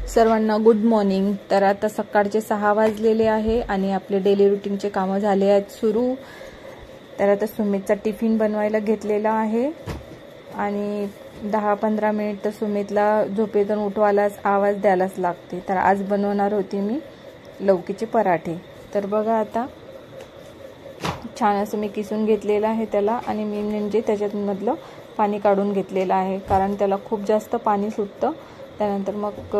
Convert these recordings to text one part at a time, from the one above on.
सर्वांना good morning. तर आता सकाळचे 6 वाजलेले आहे आणि आपले डेली रुटीनचे कामं झाले आहेत सुरू। तर आता सुमितचा टिफिन बनवायला घेतलेला आहे आणि 10-15 मिनिट तर सुमितला झोपेतून उठवायलाच आवाज द्यायलाच लागते। तर आज बनवणार होती मी लौकीचे पराठे। तर बघा आता छान असं मी किसून घेतलेलं आहे त्याला आणि मी म्हणजे त्याच्यामधलं पाणी काढून घेतलेलं आहे, कारण त्याला खूप जास्त पाणी सुटतं। त्यानंतर मग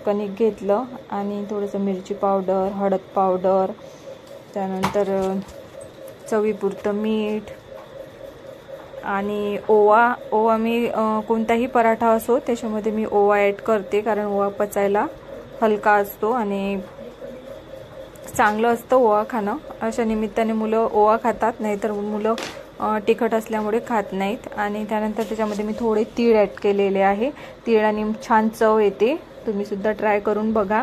कणिक घेतलं आणि थोडंसं मिरची पावडर, हळद पावडर, त्यानंतर चवीपुरतं मीठ आणि ओवा मी कोणताही पराठा असो त्याच्यामध्ये मी ओवा ॲड करते, कारण ओवा पचायला हलका असतो आणि चांगलं असतं ओवा खाणं। अशा निमित्ताने मुलं ओवा खातात, नाहीतर मुलं तिखट असल्यामुळे खात नाहीत। आणि त्यानंतर त्याच्यामध्ये मी थोडे तीळ ॲड केलेले आहे। तिळाने छान चव येते, तुम्ही सुद्धा ट्राय करून बघा।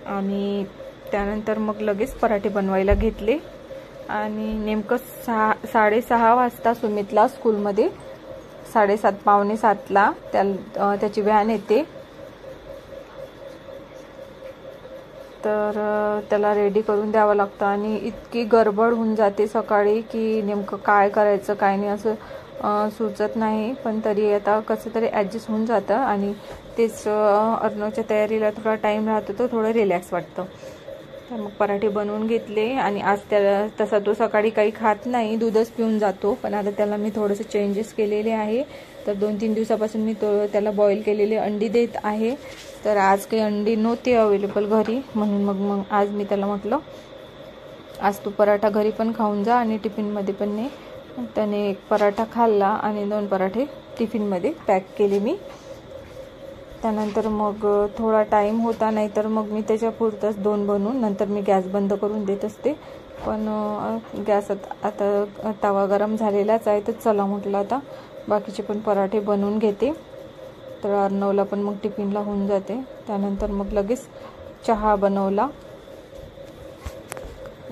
आणि त्यानंतर मग लगेच पराठे बनवायला घेतले आणि नेमकं 6:30 वाजता सुमितला स्कूलमध्ये 7:30 पावणे 7ला त्याची व्हॅन येते। तर त्याला रेडी करून द्यावं लागतं आणि इतकी गडबड होऊन जाते सकाळी की नेमकं काय करायचं काय नाही असं सुचत नाही। पण तरी आता कसं तरी ॲडजस्ट होऊन जातं आणि तेच अर्णवच्या तयारीला थोडा टाईम राहतो तो थोडं रिलॅक्स वाटतं। तर मग पराठे बनवून घेतले आणि आज त्याला तसा तो सकाळी काही खात नाही, दूधच पिऊन जातो। पण आता त्याला मी थोडेसे चेंजेस केलेले आहे। तर 2-3 दिवसापासून मी त्याला बॉईल केलेले अंडी देत आहे। तर आज काही अंडी नव्हती अवेलेबल घरी, म्हणून मग आज मी त्याला म्हटलं आज तू पराठा घरी पण खाऊन जा आणि टिफिनमध्ये पण ने। त्याने 1 पराठा खाल्ला आणि 2 पराठे टिफिनमध्ये पॅक केले मी। त्यानंतर मग थोडा टाईम होता, नाहीतर मग मी त्याच्या पुरतच 2 बनवून नंतर मी गॅस बंद करून देत असते। पण गॅस आता तवा गरम झालेलाच आहे, तर चला म्हटलं आता बाकीचे पण पराठे बनवून घेते। तर अर्णवला पण मग टिफिनला होऊन जाते। त्यानंतर मग लगेच चहा बनवला,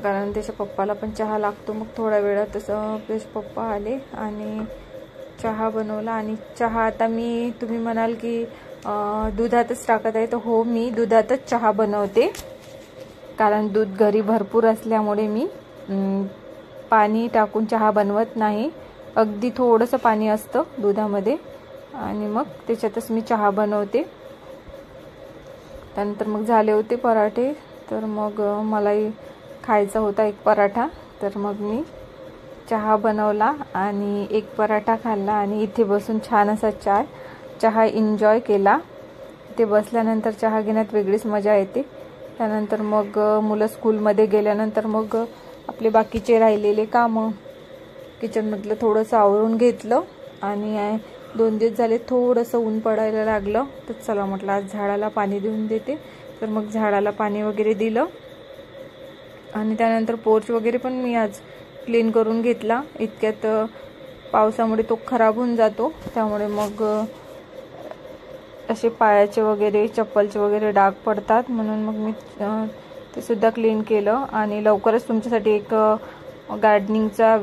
कारण त्याच्या पप्पाला पण चहा लागतो। मग थोड्या वेळात त्याचे पप्पा आले आणि चहा बनवला। आणि चहा आता तुम्ही म्हणाल की दुधातच टाकत आहे, तर हो, मी दुधातच चहा बनवते, कारण दूध घरी भरपूर असल्यामुळे मी पाणी टाकून चहा बनवत नाही। अगदी थोडंसं पाणी असतं दुधामध्ये आणि मग त्याच्यातच मी चहा बनवते। त्यानंतर मग झाले होते पराठे, तर मग मलाही खायचा होता 1 पराठा, तर मग मी चहा बनवला आणि 1 पराठा खाल्ला आणि इथे बसून छान असा चहा एन्जॉय केला। ते बसल्यानंतर चहा घेण्यात वेगळीच मजा येते। त्यानंतर मग मुलं स्कूलमध्ये गेल्यानंतर मग आपले बाकीचे राहिलेले कामं किचनमधलं थोडंसं आवरून घेतलं आणि 2 दिवस झाले थोडंसं ऊन पडायला लागलं, तर चला म्हटलं आज झाडाला पाणी देऊन देते। तर मग झाडाला पाणी वगैरे दिलं आणि त्यानंतर पोर्च वगैरे पण मी आज क्लीन करून घेतला। इतक्यात पावसामुळे तो खराब होऊन जातो, त्यामुळे मग असे पायाचे वगैरे चप्पलचे वगैरे डाग पडतात, म्हणून मग मी ते सुद्धा क्लीन केलं। आणि लवकरच तुमच्यासाठी एक गार्डनिंगचा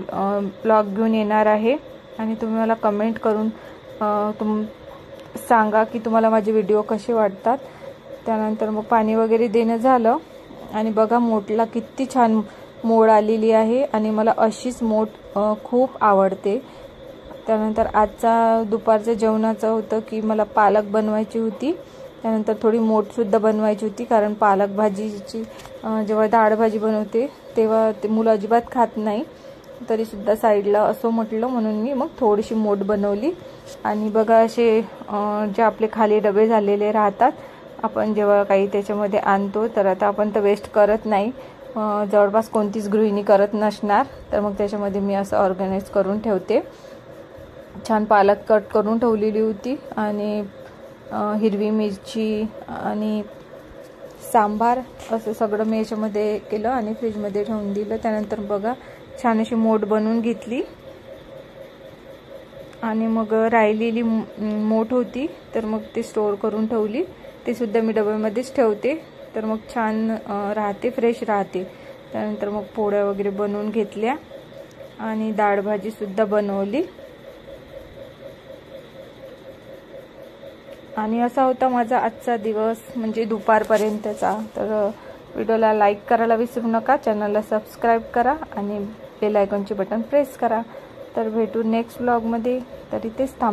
ब्लॉग घेऊन येणार आहे आणि तुम्ही मला कमेंट करून सांगा की तुम्हाला माझे व्हिडिओ कसे वाटतात। त्यानंतर मग पाणी वगैरे देणं झालं आणि बघा मोठला किती छान मोड आलेली आहे आणि मला अशीच मोड खूप आवडते। त्यानंतर आजचा दुपारच्या जेवणाचं होतं की मला पालक बनवायची होती, त्यानंतर थोडी मोडसुद्धा बनवायची होती, कारण पालक भाजीची जेव्हा डाळ भाजी बनवते तेव्हा ते मुलं अजिबात खात नाही, तरीसुद्धा साईडला असं म्हटलं म्हणून मी मग थोडीशी मोड बनवली। आणि बघा असे जे आपले खाली डबे झालेले राहतात, आपण जेव्हा काही त्याच्यामध्ये आणतो तर आता आपण तर वेस्ट करत नाही, जवळपास कोणतीच गृहिणी करत नसणार, तर मग त्याच्यामध्ये मी असं ऑर्गनाइज करून ठेवते। छान पालक कट करून ठेवलेली होती आणि हिरवी मिरची आणि सांबार असं सगळं मी याच्यामध्ये केलं आणि फ्रीजमध्ये ठेवून दिलं। त्यानंतर बघा छान अशी मोड बनवून घेतली आणि मग राहिलेली मोठ होती तर मग ती स्टोर करून ठेवली, ते सुद्धा मी डब्यामध्येच ठेवते, तर मग छान राहते, फ्रेश राहते। त्यानंतर मग पोळ्या वगैरे बनवून घेतल्या आणि डाळ भाजी सुद्धा बनवली आणि असा होता माझा आजचा दिवस, म्हणजे दुपारपर्यंतचा. तर व्हिडिओला लाईक करायला विसरू नका, चॅनलला सबस्क्राईब करा आणि बेल आयकॉनचे बटन प्रेस करा. तर भेटू नेक्स्ट व्लॉगमध्ये. तर इथेच थांब.